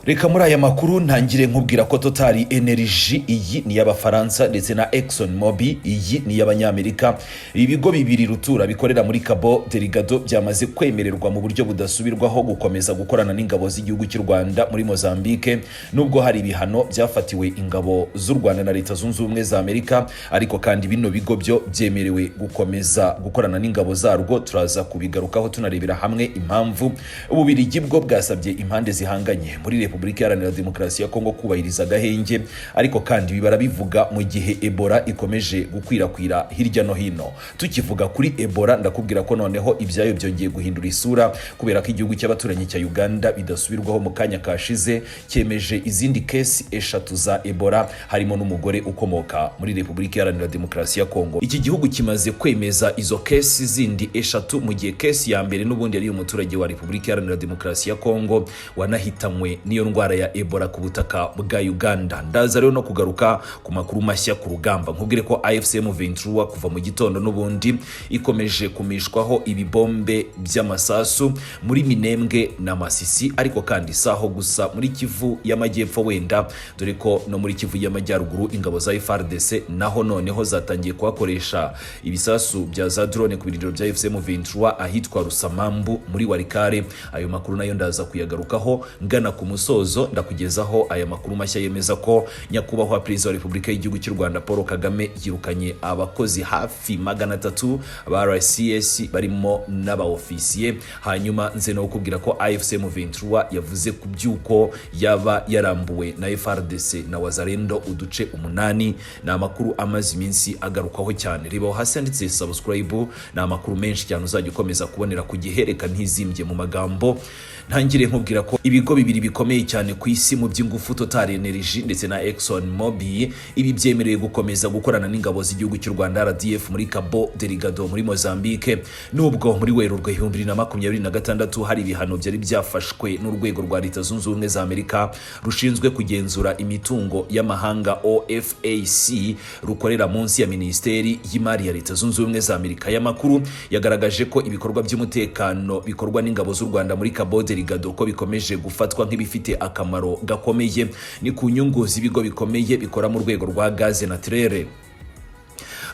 Reka muri aya makuru ntangire nkubwira ko Total Energy iyi ni y'Abafaransa ndetse na Exxon Mobil iyi ni y'Abanyamerika. Ibigo bibiri rutura bikorera muri Cabo Delgado byamaze kwemererwa mu buryo budasubirwaho gukomeza gukorana n'ingabo z'igihugu cy'u Rwanda muri Mozambique, nubwo hari ibihano byafatiwe ingabo z'u Rwanda na Leta Zunze Ubumwe za Amerika, ariko kandi bino bigo byo byemerewe gukomeza gukorana n'ingabo zarwo. Turaza kubigarukaho tunarebera hamwe impamvu Ububirigi bwo bwasabye impande zihanganye muri Repubulika Iharanira Demokarasi ya Kongo kubahiriza agahenge, ariko kandi bibara bivuga mu gihe Ebola ikomeje gukwirakwira hirya no hino. Tukivuga kuri Ebola ndakubwira ko noneho ibyayo byongeye guhindura isura kubera ko igihugu cy'abaturanyi cya Uganda bidasubirwaho mu kanya kashize cyemeje izindi kesi 3 za Ebola, harimo n'umugore ukomoka muri Repubulika Iharanira Demokarasi ya Kongo. Iki gihugu kimaze kwemeza izo kesi zindi 3 mu gihe kesi ya mbere n'ubundi yari umuturage wa Repubulika Iharanira Demokarasi ya Kongo wanahitamwe niyo ndwara ya Ebola ku butaka bwa Uganda. Ndaza rero no kugaruka ku makuru mashya ku rugamba, nkubwire ko AFC M23 kuva mu gitondo n'ubundi ikomeje kumishwaho ibibombe by'amasasu muri Minembwe na Masisi, ariko kandi saho gusa muri Kivu y'Amajyepfo wenda, dore ko no muri Kivu y'Amajyaruguru ingabo za FARDC naho noneho zatangiye kuhakoresha ibisasu bya za drone ku birindiro bya AFC M23 ahitwa Rusamambu muri Warikare. Ayo makuru nayo ndaza kuyagarukaho ngana ku musozo, ndakugezaho aya makuru mashya yemeza ko nyakubahwa Perezida wa Repubulika y'igihugu cy'u Rwanda Paul Kagame yirukanye abakozi hafi 300 ba RCS barimo n'abaofisiye. Hanyuma nze no kukubwira ko AFC M23 yavuze ku byuko yaba yarambuwe na FARDC na Wazalendo uduce 8. na amakuru amazi iminsi agarukaho cyane. Reba hasi handitse subscribe, na amakuru menshi cyane uzajya ukomeza kubonera ku gihereka ntizimbye mu magambo. Ntangire nkubwira ko ibigo bibiri bikomeye cyane ku isi mu by'ingufu Total Energy ndetse na Exxon Mobil ibi byemereye gukomeza gukorana n'ingabo z'igihugu cy'u Rwanda RDF muri Cabo Delgado muri Mozambique, nubwo muri Werurwe 2026 hari ibihano byari byafashwe n'urwego rwa Leta Zunze Ubumwe za Amerika rushinzwe kugenzura imitungo y'amahanga OFAC rukorera munsi ya Ministeri y'Imari ya Leta Zunze Ubumwe za Amerika. Y'amakuru yagaragaje ko ibikorwa by'umutekano bikorwa n'ingabo z'u Rwanda muri Cabo Delgado ko bikomeje gufatwa nk'ibifite akamaro gakomeye ni ku nyungu z'ibigo bikomeye bikora mu rwego rwa gaze naturelle.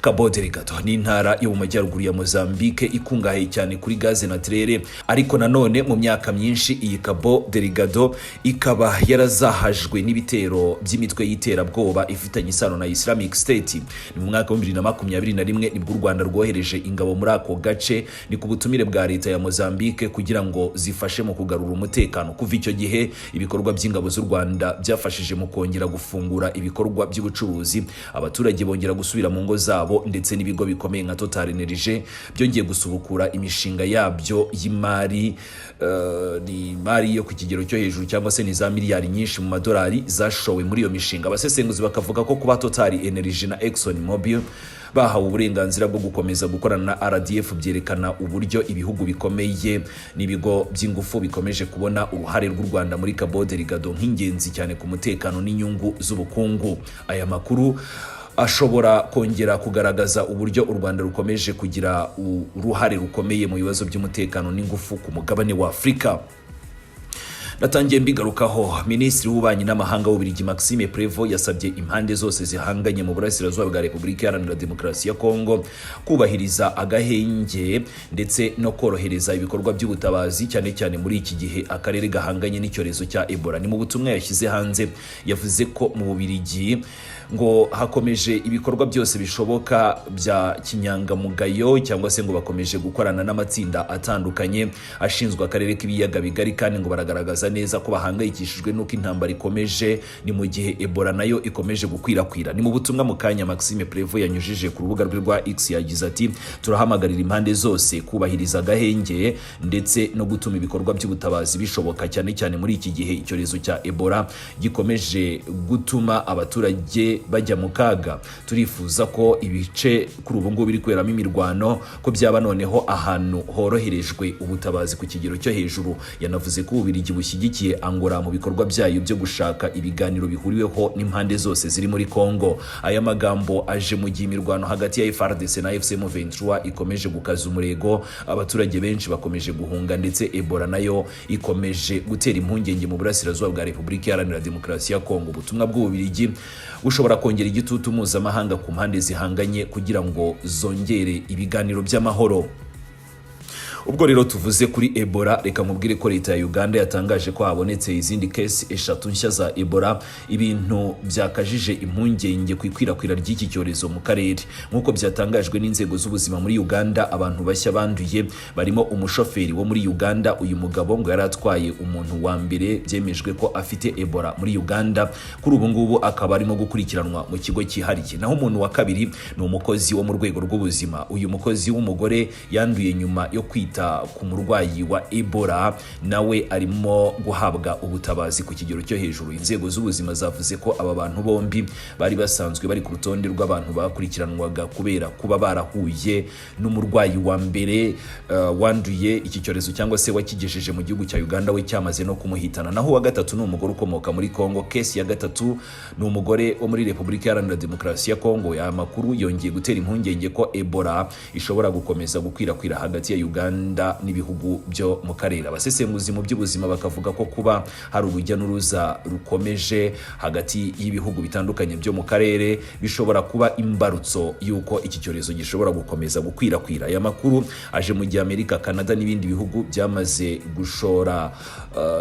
Cabo Delgado ni intara yo mu majyaruguru ya Mozambique ikungahaye cyane kuri gaze naturelle, ariko nanone mu myaka myinshi iyi Cabo Delgado ikaba yarazahajwe n'ibitero by'imitwe y'iterabwoba ifitanye isano na Islamic State. Ni mu mwaka wa 2021 nibwo u Rwanda rwohereje ingabo muri ako gace, ni ku butumire bwa leta ya Mozambique kugira ngo zifashe mu kugarura umutekano. Kuva icyo gihe ibikorwa by'ingabo z'u Rwanda byafashije mu kongera gufungura ibikorwa by'ubucuruzi, abaturage bongera gusubira mu ngo zabo, ndetse n'ibigo bikomeye nka Total Energy byongeye gusubukura imishinga yabyo y'imari, ni imari yo ku kigero cyo hejuru cyangwa se ni za miliyari nyinshi mu madolari zashowe muri iyo mishinga. Abasesenguzi bakavuga ko kuba Total Energy na Exxon Mobil bahawe uburenganzira bwo gukomeza gukorana na RDF byerekana uburyo ibihugu bikomeye n'ibigo by'ingufu bikomeje kubona uruhare rw'u Rwanda muri Cabo Delgado nk'ingenzi cyane ku mutekano n'inyungu z'ubukungu. Aya makuru ashobora kongera kugaragaza uburyo u Rwanda rukomeje kugira uruhare rukomeye mu bibazo by'umutekano n'ingufu ku mugabane wa Afrika. Natangiye mbigarukaho. Minisitiri w'ububanyi n'amahanga w'Ububirigi Maxime Prévost yasabye impande zose zihanganye mu burasirazuba bwa Repubulika Iharanira Demokarasi ya Kongo kubahiriza agahenge ndetse no korohereza ibikorwa by'ubutabazi, cyane cyane muri iki gihe akarere gahanganye n'icyorezo cya Ebola. Ni mu butumwa yashyize hanze yavuze ko mu Bubirigi ngo hakomeje ibikorwa byose bishoboka bya kinyangamugayo, cyangwa se ngo bakomeje gukorana n'amatsinda atandukanye ashinzwe akarere k'ibiyaga bigari, kandi ngo baragaragaza neza ko bahangayikishijwe n'uko intambara ikomeje, ni mu gihe Ebola nayo ikomeje gukwirakwira. Ni mu butumwa mu kanya Maxime Prévost yanyujije ku rubuga rwe rwa X yagize ati turahamagarira impande zose kubahiriza agahenge ndetse no gutuma ibikorwa by'ubutabazi bishoboka, cyane cyane muri iki gihe icyorezo cya Ebola gikomeje gutuma abaturage bajya mu kaga. Turifuza ko ibice kuri ubu ngubu biri kweramo imirwano ko byaba noneho ahantu horoherejwe ubutabazi ku kigero cyo hejuru. Yanavuze ko Ububirigi ishyigikiye Angola mu bikorwa byayo byo gushaka ibiganiro bihuriweho n'impande zose ziri muri Kongo. Aya magambo aje mu gihe imirwano hagati ya FARDC na FC M23 ikomeje gukaza umurego, abaturage benshi bakomeje guhunga ndetse Ebola nayo ikomeje gutera impungenge mu burasirazuba bwa Repubulika Iharanira Demokarasi ya Kongo. Ubutumwa bw'Ububiligi bushobora kongera igitutu mpuzamahanga ku mpande zihanganye kugira ngo zongere ibiganiro by'amahoro. Ubwo rero tuvuze kuri Ebola, reka mubwire ko leta ya Uganda yatangaje ko habonetse izindi case 3 nshya za Ebola, ibintu byakajije impungenge ku ikwirakwira ry'iki cyorezo mu karere. Nkuko byatangajwe n'inzego z'ubuzima muri Uganda, abantu bashya banduye barimo umushoferi wo muri Uganda. Uyu mugabo ngo yaratwaye umuntu wa mbere byemejwe ko afite Ebola muri Uganda, kuri ubu ngubu akaba arimo gukurikiranwa mu kigo cyihariye. Naho umuntu wa kabiri ni umukozi wo mu rwego rw'ubuzima. Uyu mukozi w'umugore yanduye nyuma yo kwita ku murwayi wa Ebola, nawe arimo guhabwa ubutabazi ku kigero cyo hejuru. Inzego z'ubuzima zavuze ko aba bantu bombi bari basanzwe bari ku rutonde rw'abantu bakurikiranwaga kubera kuba barahuye n'umurwayi wa mbere wanduye iki cyorezo cyangwa se wakigejeje mu gihugu cya Uganda, we cyamaze no kumuhitana. Naho wa gatatu ni umugore ukomoka muri Kongo. Case ya gatatu ni umugore wo muri Repubulika Iharanira Demokarasi ya Kongo. Aya makuru yongeye gutera impungenge ko Ebola ishobora gukomeza gukwirakwira hagati ya Uganda n'ibihugu byo mu karere. Abasesenguzi mu by'ubuzima bakavuga ko kuba hari urujya n'uruza rukomeje hagati y'ibihugu bitandukanye byo mu karere bishobora kuba imbarutso y'uko iki cyorezo gishobora gukomeza gukwirakwira. Aya makuru aje mu gihe Amerika, Canada n'ibindi bihugu byamaze gushora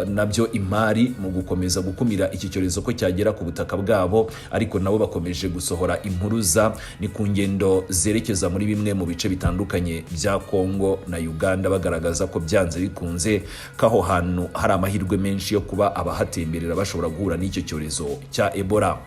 nabyo imari mu gukomeza gukumira iki cyorezo ko cyagera ku butaka bwabo, ariko nabo bakomeje gusohora impuruza ni ku ngendo zerekeza muri bimwe mu bice bitandukanye bya Kongo na Uganda, bagaragaza ko byanze bikunze kaho hantu hari amahirwe menshi yo kuba abahatemberera bashobora guhura n'icyo cyorezo cya Ebola.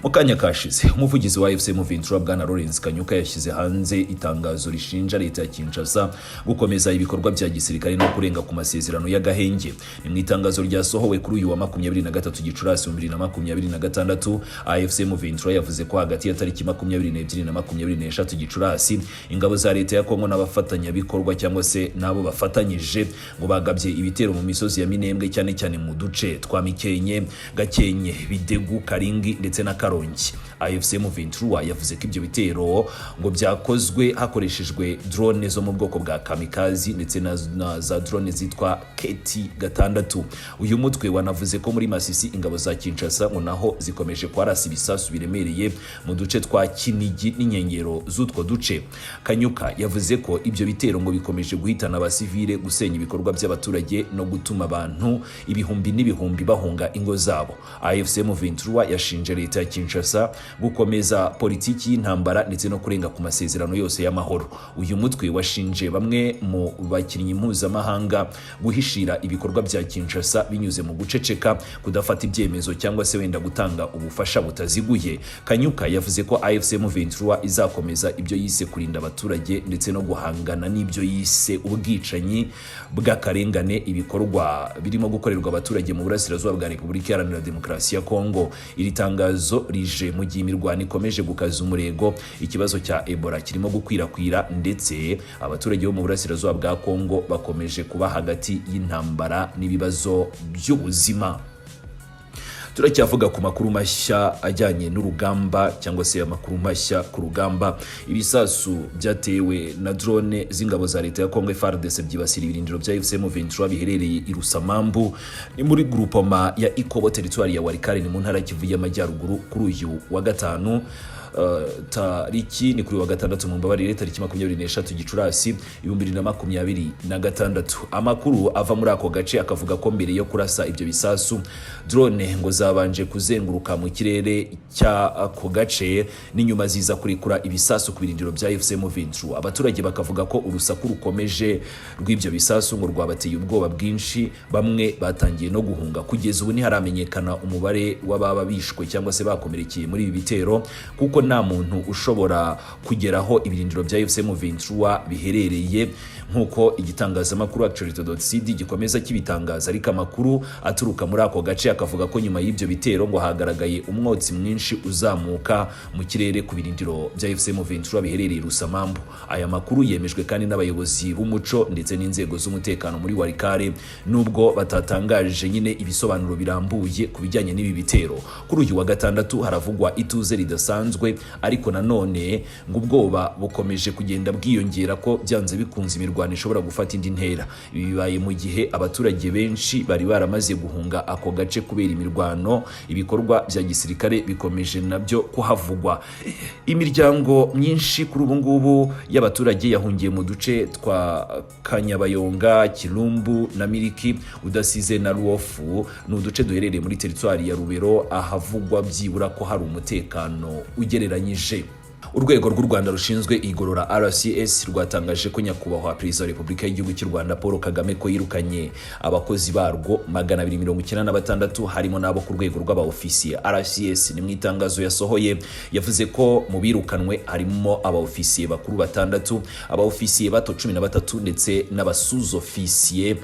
Mu kanya kashize umuvugizi wa FC M23 bwana Lawrence Kanyuka yashyize hanze itangazo rishinja leta ya Kinshasa gukomeza ibikorwa bya gisirikare no kurenga ku masezerano y'agahenge. Ni mu itangazo ryasohowe kuri uyu wa 23 Gicurasi 2026, AFC M23 yavuze ko hagati ya tariki 22 na 23 Gicurasi ingabo za leta ya Kongo n'abafatanya bikorwa cyangwa se nabo bafatanyije ngo bagabye ibitero mu misozi ya Minembwe, cyane cyane mu duce twa Mikenye, Gakenke, Bidegu, Karingi ndetse na Karongi. AFC M23 yavuze ko ibyo bitero ngo byakozwe hakoreshejwe drone zo mu bwoko bwa kamikazi ndetse na za drone zitwa KT-6. Uyu mutwe wanavuze ko muri Masisi ingabo za Kinshasa ngo naho zikomeje kwarasa ibisasu biremereye mu duce twa Kinigi n'inkengero z'utwo duce. Kanyuka yavuze ko ibyo bitero ngo bikomeje guhitana abasivile, gusenya ibikorwa by'abaturage no gutuma abantu ibihumbi n'ibihumbi bahunga ingo zabo. AFC M23 yashinje leta ya Kinshasa gukomeza politiki y'intambara ndetse no kurenga ku masezerano yose y'amahoro. Uyu mutwe washinje bamwe mu bakinnyi mpuzamahanga guhishira ibikorwa bya Kinshasa binyuze mu guceceka, kudafata ibyemezo cyangwa se wenda gutanga ubufasha butaziguye. Kanyuka yavuze ko AFC M23 izakomeza ibyo yise kurinda abaturage ndetse no guhangana n'ibyo yise ubwicanyi bw'akarengane, ibikorwa birimo gukorerwa abaturage mu burasirazuba bwa Repubulika Iharanira Demokarasi ya Kongo. Iri tangazo rije mu gihe imirwano ikomeje gukaza umurego, ikibazo cya Ebola kirimo gukwirakwira ndetse abaturage bo mu burasirazuba bwa Kongo bakomeje kuba hagati y'intambara n'ibibazo by'ubuzima. Turacyavuga ku makuru mashya ajyanye n'urugamba cyangwa se amakuru mashya ku rugamba. Ibisasu byatewe na drone z'ingabo za leta ya Kongo FARDC byibasira ibirindiro bya FC M23 biherereye i Rusamambu ni muri groupement ya Ikobo territoire ya Walikale ni mu ntara Kivu y'Amajyaruguru kuri uyu wa gatanu. Tariki ni kuri wa gatandatu mu mbabarire tariki 23 Gicurasi 2026. Amakuru ava muri ako gace akavuga ko mbere yo kurasa ibyo bisasu drone ngo zabanje kuzenguruka mu kirere cy'ako gace n'inyuma ziza kurikura ibisasu ku birindiro bya FC M23. Abaturage bakavuga ko urusaku rukomeje rw'ibyo bisasu ngo rwabateye ubwoba bwinshi, bamwe batangiye no guhunga. Kugeza ubu ntiharamenyekana umubare w'ababa bishwe cyangwa se bakomerekeye muri ibi bitero kuko ko nta muntu ushobora kugeraho ibirindiro bya AFC M23 biherereye nk'uko igitangazamakuru Actualite.cd gikomeza kibitangaza. Ariko amakuru aturuka muri ako gace akavuga ko nyuma y'ibyo bitero ngo hagaragaye umwotsi mwinshi uzamuka mu kirere ku birindiro bya AFC M23 biherereye Rusamambu. Aya makuru yemejwe kandi n'abayobozi b'umuco ndetse n'inzego z'umutekano muri Walikare, nubwo batatangaje nyine ibisobanuro birambuye ku bijyanye n'ibi bitero. Kuri uyu wa gatandatu haravugwa ituze ridasanzwe, ariko nanone ngo ubwoba bukomeje kugenda bwiyongera ko byanze bikunze imirwano ishobora gufata indi ntera. Ibi bibaye mu gihe abaturage benshi bari baramaze guhunga ako gace kubera imirwano. Ibikorwa bya gisirikare bikomeje nabyo kuhavugwa. Imiryango myinshi kuri ubu ngubu y'abaturage yahungiye mu duce twa Kanyabayonga, Kirumbu na Miriki, udasize na Ruofu. Ni uduce duherereye muri teritwari ya Rubero, ahavugwa byibura ko hari umutekano ugereranyije. Urwego rw'u Rwanda rushinzwe igorora RCS rwatangaje ko nyakubahwa Perezida wa Repubulika y'Igihugu cy'u Rwanda Paul Kagame ko yirukanye abakozi barwo 296 harimo nabo ku rwego rw'abaofisiye. RCS ni mu itangazo yasohoye yavuze ko mu birukanwe harimo abaofisiye bakuru 6, abaofisiye bato 13 ndetse n'abasuzofisiye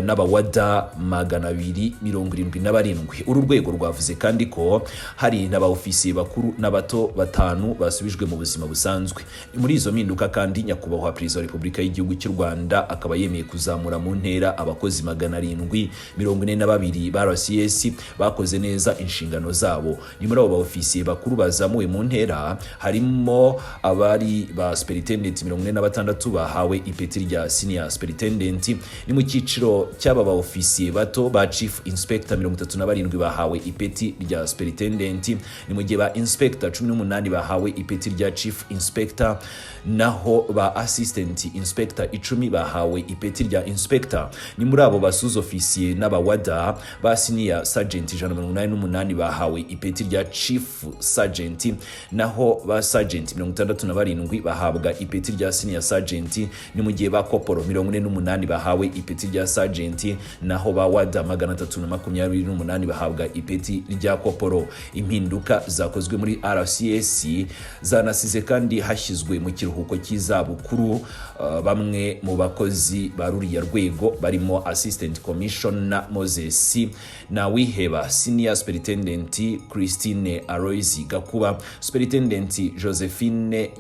n'abawada 277. Uru rwego rwavuze kandi ko hari n'abaofisiye bakuru n'abato 5 basubijwe mu buzima busanzwe. Muri izo mpinduka kandi nyakubahwa Perezida wa Repubulika y'Igihugu cy'u Rwanda akaba yemeye kuzamura mu ntera abakozi 742 ba RCS bakoze neza inshingano zabo. Ni muri abo baofisiye bakuru bazamuwe mu ntera harimo abari ba superintendent 46 bahawe ipeti rya senior superintendent. Ni mu cyiciro cy'aba baofisiye bato ba chief inspector 37 bahawe ipeti rya superintendent. Ni mu gihe ba inspector 18 bahawe ipeti rya chief inspector, naho ba assistant inspector 10 bahawe ipeti rya inspector. Ni muri abo basuzofisiye n'abawada ba senior sergeant 188 bahawe ipeti rya chief sergeant, naho ba sergeant 67 bahabwa ipeti rya senior sergeant. Ni mu gihe ba corporal 48 bahawe ipeti rya sergeant, naho ba wada 328 bahabwa ipeti rya corporal. Impinduka zakozwe muri RCS zanasize kandi hashyizwe mu kiruhuko cy'izabukuru bamwe mu bakozi ba ruriya rwego barimo assistant commissioner Moses na Wiheba, senior superintendent Christine Aloys Gakuba, superintendent Josephine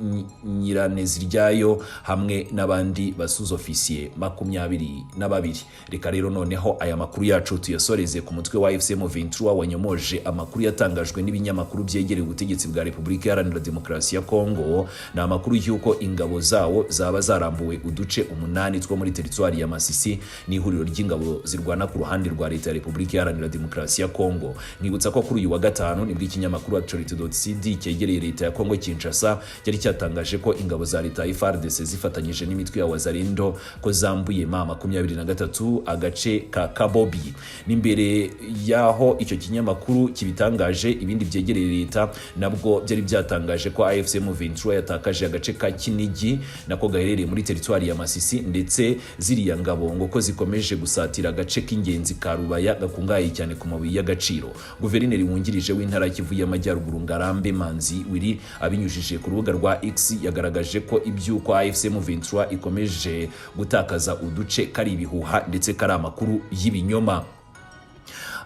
Nyiraneziryayo hamwe n'abandi basuzofisiye 22. Reka rero noneho aya makuru yacu tuyasoreze ku mutwe wa AFC M23 wanyomoje amakuru yatangajwe n'ibinyamakuru byegereye ubutegetsi bwa Repubulika Iharanira Demokarasi ya Kongo. Na amakuru y'uko ingabo zawo zaba zarambuwe uduce 8 two muri teritwari ya Masisi n'ihuriro ry'ingabo zirwana ku ruhande rwa leta ya Repubulika Iharanira Demokarasi ya Kongo. Nibutsa ko kuri uyu wa gatanu nibwo ikinyamakuru Actualite.cd cyegereye leta ya Kongo Kinshasa cyari cyatangaje ko ingabo za leta ya FARDC zifatanyije n'imitwe ya Wazalendo ko zambuye 23 agace ka Kabobi. N'imbere yaho icyo kinyamakuru kibitangaje, ibindi byegereye leta nabwo byari byatangaje ko AFC M23 yatakaje agace ka Kinigi nako gaherereye muri teritwari ya Masisi, ndetse ziriya ngabo ngo ko zikomeje gusatira agace k'ingenzi ka Rubaya gakungaye cyane ku mabuye y'agaciro. Guverineri wungirije w'intara Kivu y'Amajyaruguru Ngarambe Manzi Wiri abinyujije ku rubuga rwa X yagaragaje ko ibyuko AFC M23 ikomeje gutakaza uduce kari ibihuha ndetse kari amakuru y'ibinyoma.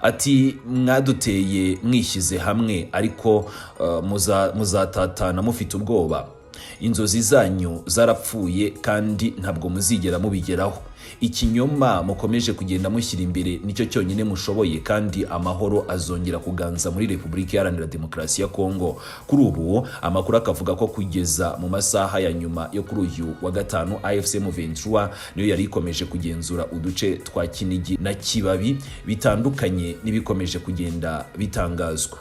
Ati mwaduteye mwishyize hamwe ariko muzatatana mufite ubwoba. Inzozi zanyu zarapfuye kandi ntabwo muzigera mubigeraho. Ikinyoma mukomeje kugenda mushyira imbere nicyo cyonyine mushoboye, kandi amahoro azongera kuganza muri Repubulika Iharanira Demokarasi ya Kongo. Kuri ubu amakuru akavuga ko kugeza mu masaha ya nyuma yo kuri uyu wa gatanu AFC M23 niyo yari ikomeje kugenzura uduce twa Kinigi na Kibabi bitandukanye n'ibikomeje kugenda bitangazwa.